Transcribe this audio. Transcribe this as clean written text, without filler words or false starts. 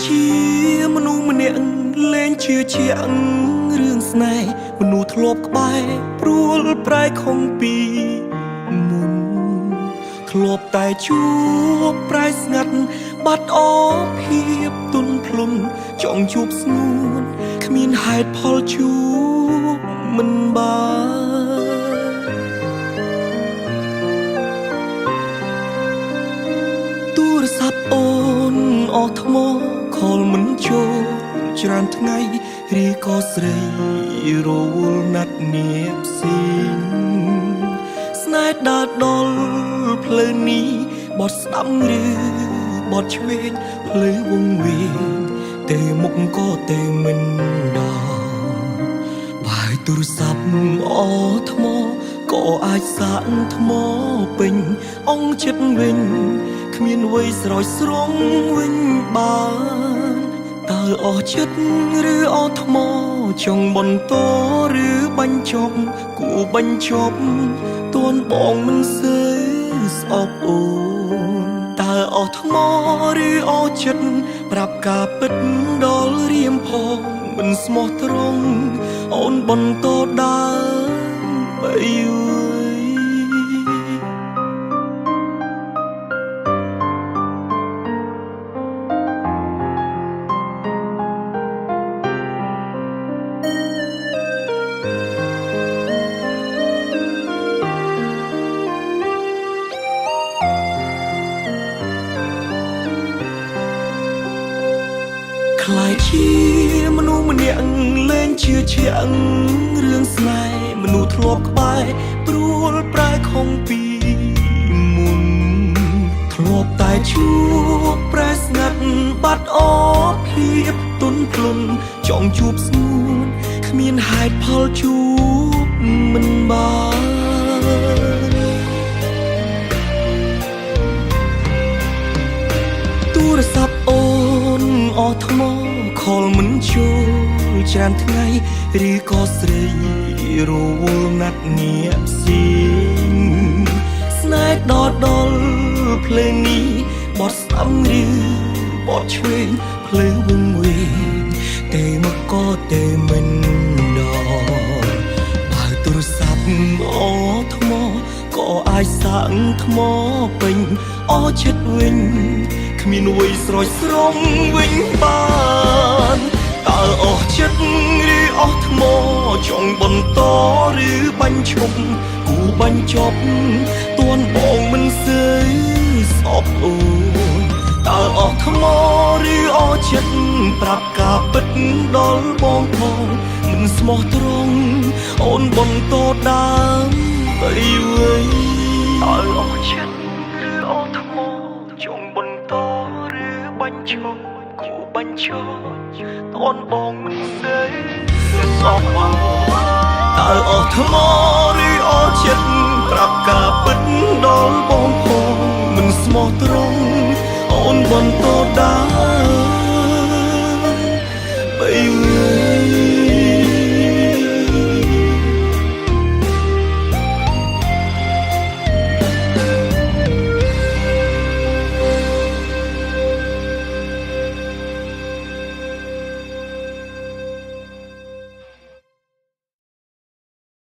ជាមនុស្សម្នាក់លែងជឿជាក់រឿងស្នេហ៍មនុស្សធ្លាប់ក្បែរព្រួលប្រែខំពីមុនធ្លាប់តែជួបប្រែស្ងាត់បាត់អភាពទុនភ្លុនចង់ជួបស្ងួនគ្មានហេតុផលជួបមិនបានទូរស័ព្ទអូនអស់ថ្មខលមិនចូលច្រើនថ្ងៃរីក៏ស្រីរវល់ណាត់នាផ្សេងស្នេហ៍ដើរដល់ផ្លូវនេះបត់ស្ដាំឬបត់ឆ្វេងផ្លូវវងវែងទៅមុខក៏ទៅមិនដល់បើទូរស័ព្ទអស់ថ្មក៏អាចសាកថ្មពេញអងចិត្តវិញគ្មានអ្វីស្រោចស្រង់វិញបានតើអស់ចិត្តឬអស់ថ្មចង់បន្តឬបញ្ចប់គូបញ្ចប់ទួនបងមិនសូវស្អប់អូនតើអស់ថ្មឬអស់ចិត្តប្រាប់ការពិតដល់រៀមផងមិនស្មោះត្រង់អូនបន្តដើរបីយូរខ្លាយជាមនុស្សម្នាក់លែងជឿជាក់រឿងស្នេហ៍មនុស្សធ្លាប់ក្បែរព្រួលប្រែខំពីមុនធ្លាប់តែជួបប្រែស្ងាត់បាត់អភាពទុនភ្លុនចង់ជួបស្ងួនគ្មានហេតុផលជួបមិនបានទូរស័ព្ទអូនអស់ថ្មខលមិនចូលច្រើនថ្ងៃឬក៏ស្រីរវល់ណាត់នាផ្សេងស្នេហ៍ដល់ភ្លើងនេះបត់ស្ដាំឬបត់ឆ្វេងភ្លើងវងវែងតែមកក៏តែមិនដល់បើទូរស័ព្ទអស់ថ្មក៏អាចសាកថ្មពេញអស់ចិត្តវិញគ្មានអ្វីស្រោចស្រង់វិញបានតើអស់ចិត្តឬអស់ថ្មចង់បន្តឬបញ្ឈប់គូបញ្ចប់ទួនបងមិនសូវស្អប់អូនតើអស់ថ្មឬអស់ចិត្តប្រាប់ការពិតដល់បងផងមិនស្មោះត្រង់អូនបន្តដើរបីវិញតើអស់ចិត្តឬអស់ថ្មចង់បន្តឬបញ្ឈប់គូបញ្ចប់តនបងមិនសូវស្អប់អូនតើអស់ថ្ម